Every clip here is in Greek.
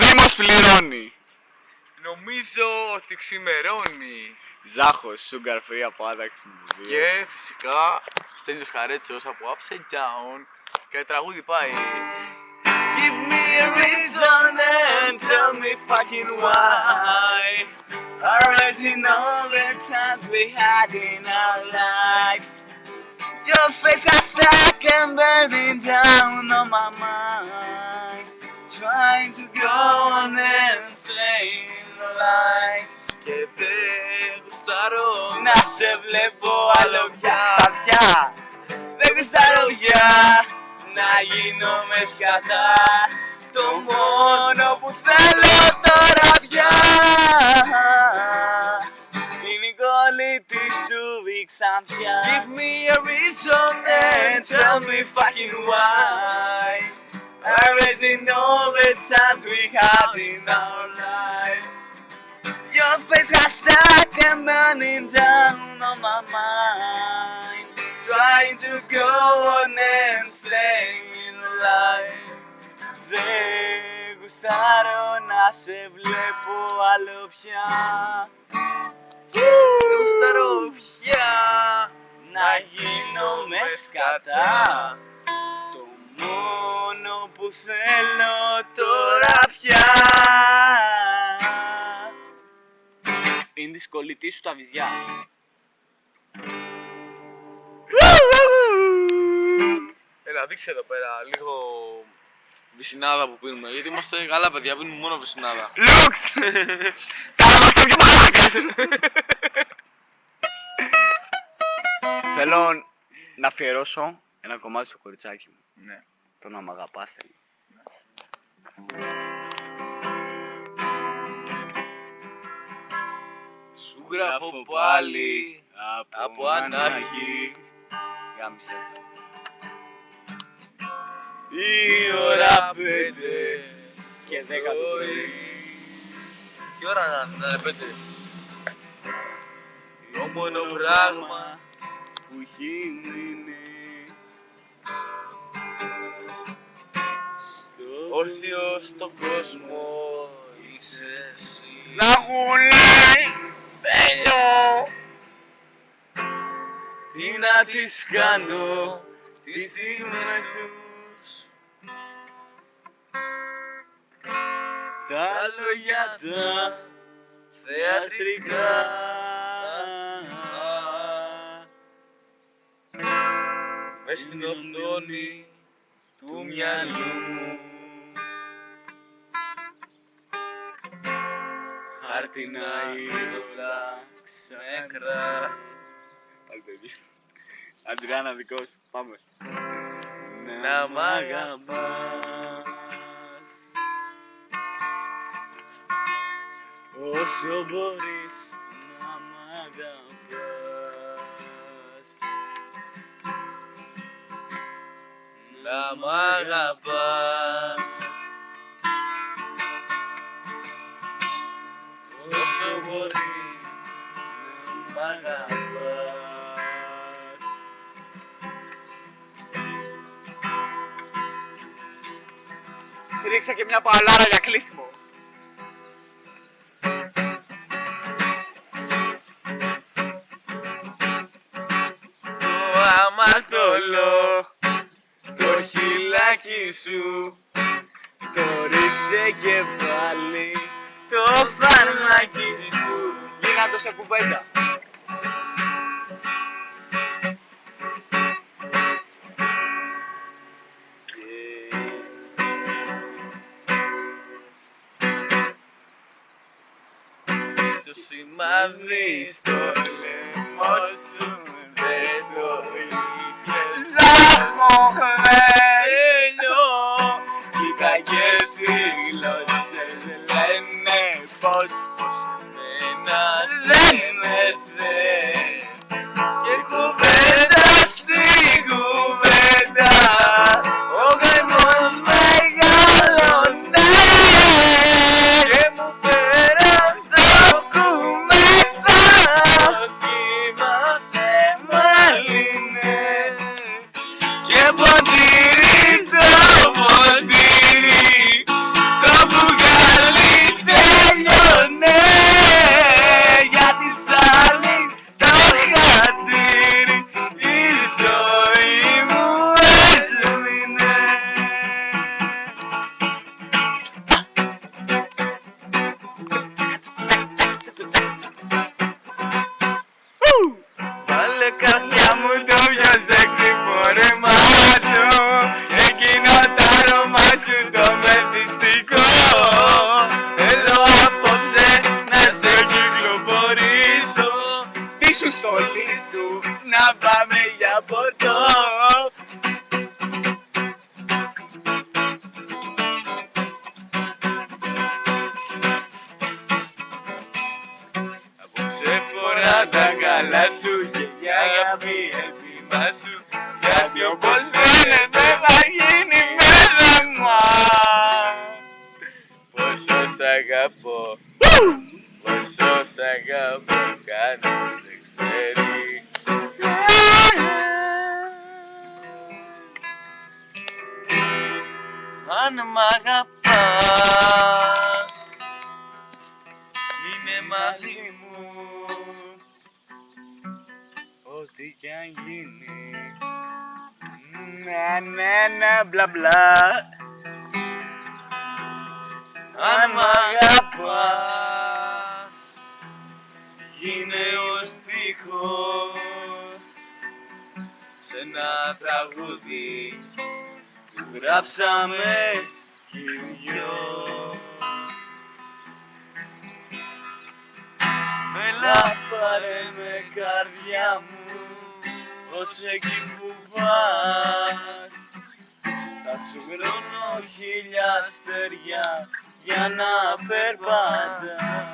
Δήμος πληρώνει. Νομίζω ότι ξημερώνει. Ζάχος, sugar free από άταξη μου. Και φυσικά Στέλιος Χαρέτσος από Upside Down. Και το τραγούδι πάει. Give me a reason and tell me fucking why. Erasing all the times we had in our life. Your face got stuck and burning down on my mind. Trying to go on and stay in the light. Και δεν γουστάρω να σε βλέπω άλλο πια. Ξαφιά. Δεν γουστάρω πια να γίνομαι σκατά. Το μόνο που θέλω τώρα πια είναι η κολλητή σου η ξανθιά. Give me a reason and tell me fucking why. Erasing all the times we had in our life. Your face got stuck and burning down on my mind. Trying to go on and stay in life. Δεν γουστάρω να σε βλέπω άλλο πια. Δεν γουστάρω πια να γίνομαι σκατά. Το μόνο που θέλω τώρα πια είναι της κολλητής σου τα βυζιά. Έλα, δείξε εδώ πέρα λίγο βυσσινάδα που πίνουμε, γιατί είμαστε καλά παιδιά, πίνουμε μόνο βυσσινάδα. Λουξ! Κάμαστε πιο μαλάκες! Θέλω να αφιερώσω ένα κομμάτι στο κοριτσάκι μου. Ναι. Το να μ' αγαπάς θέλει. Σου γράφω πάλι από ανάγκη. Γάμισε. Η ώρα 5 Και 10 το πρωί. Τι ώρα να είναι 5? Το μόνο πράγμα που έχει μείνει όρθιο στον κόσμο είσαι εσύ. να γουλάει τέλειο. Τι να τις κάνω τις στιγμές τους, Τα λόγια τα θεατρικά μες στην οθόνη του μυαλού μου. χάρτινα είδωλα Νεκρά. Αντριάννα δικός, πάμε. Να μ' αγαπάς. Όσο μπορείς να μ' αγαπάς. Να μ' αγαπάς. Όσο μπορείς να μ' αγαπάς. Ρίξα και μια παλάρα για κλείσιμο. Το αμαρτωλό το χειλάκι σου Το ρίξε και πάλι το φαρμάκι σου. γίνατο σε κουβέντα. Το σημάδι στο λαιμό σου δεν το είχες. Τέλειο. Κοίτα και οι γλώσσες λένε πως εμένα δεν με θες. Και κουβέντα στη κουβέντα ο καημός μεγαλώνε και μου φέραν το κουμέτα σχήμα σε μάλινε και ποντήρι το ποντήρι το μπουκάλι. μαλά σου και η αγάπη έτοιμα σου. Γιατί όπως φαίνεται θα γίνει μέλημα. Πόσο σ' αγαπώ, πόσο σ' αγαπώ, κανείς δεν ξέρει. Αν μ' αγαπάς, μείνε μαζί μου. Ό,τι κι αν γίνει. Ναι, μπλα μπλα. Αν μ' αγαπάς, γίνε ο στίχος σ' ένα τραγούδι που γράψαμε κι οι δυο. Έλα πάρε με καρδιά μου, ως εκεί που πας. Θα σου βρώνω χίλια αστέρια για να περπατάς.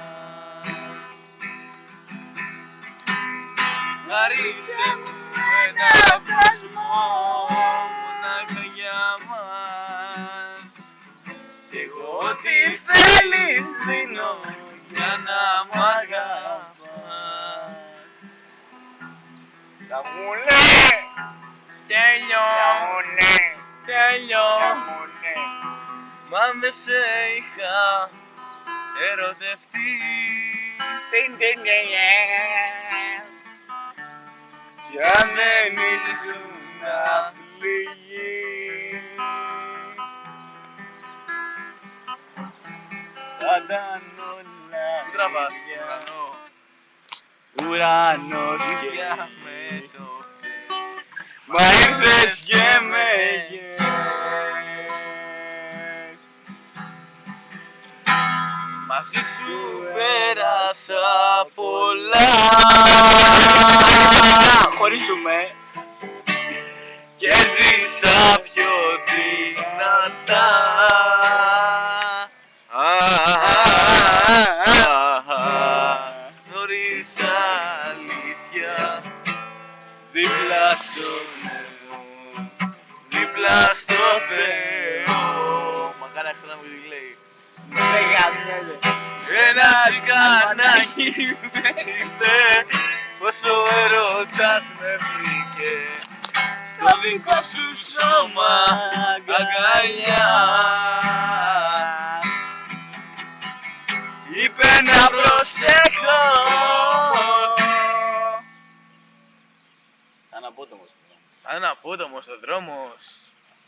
Χαρίσε μου ένα κόσμο μονάχα για μας. Κι εγώ ό,τι θέλεις δίνω για να μ' αγαπάς. Τα μουνέ, Τέλειο, τέλειο. Μα αν δεν σε είχα ερωτευτεί, κι αν δεν ήσουν πληγή, θα ήταν όλα τραβάς ίδια. ουρανό, Ουρανός και για με το μα ήρθες και με γες. μαζί σου πέρασα πολλά. Χωρίσουμε. Και ζήσα πιο δυνατά. Νωρίς αλήθεια δίπλα στο νερό, δίπλα στο Θεό. Μακάρι να ξανά μου λέει ένα τσιγκανάκι με είπε πόσο έρωτας με βρήκε στο δικό σου σώμα αγκαλιά. Είπε να προσέχω. Αναπότομος ο δρόμος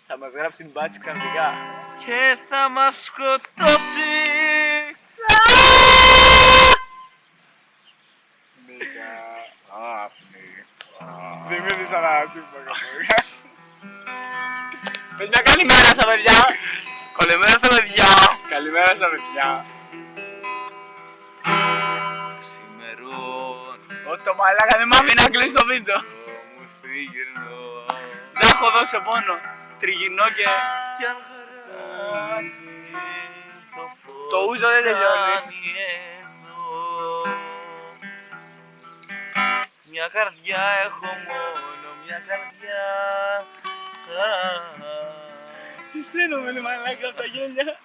Θα μας γράψει μπάτσι ξαφνικά. και θα μας σκοτώσει. Νίκα. Άφνη. Δημήτρησα να σου πω καθόλου. Πες μια καλημέρα στα παιδιά. Καλημέρα στα παιδιά. Καλημέρα στα παιδιά. Ξημερών Ό, το μαλάκα δεν μ' άφηνε να κλείσει το βίντεο. μου τριγυρνώ Δεν έχω δώσει πόνο. Τριγυρνώ και... κι αν χαράζει το φως Το ούζο δεν τελειώνει. φτάνει εδώ. Μια καρδιά έχω μόνο, μια καρδιά. Συστήνομαι ρε μαλάκα από τα γέλια.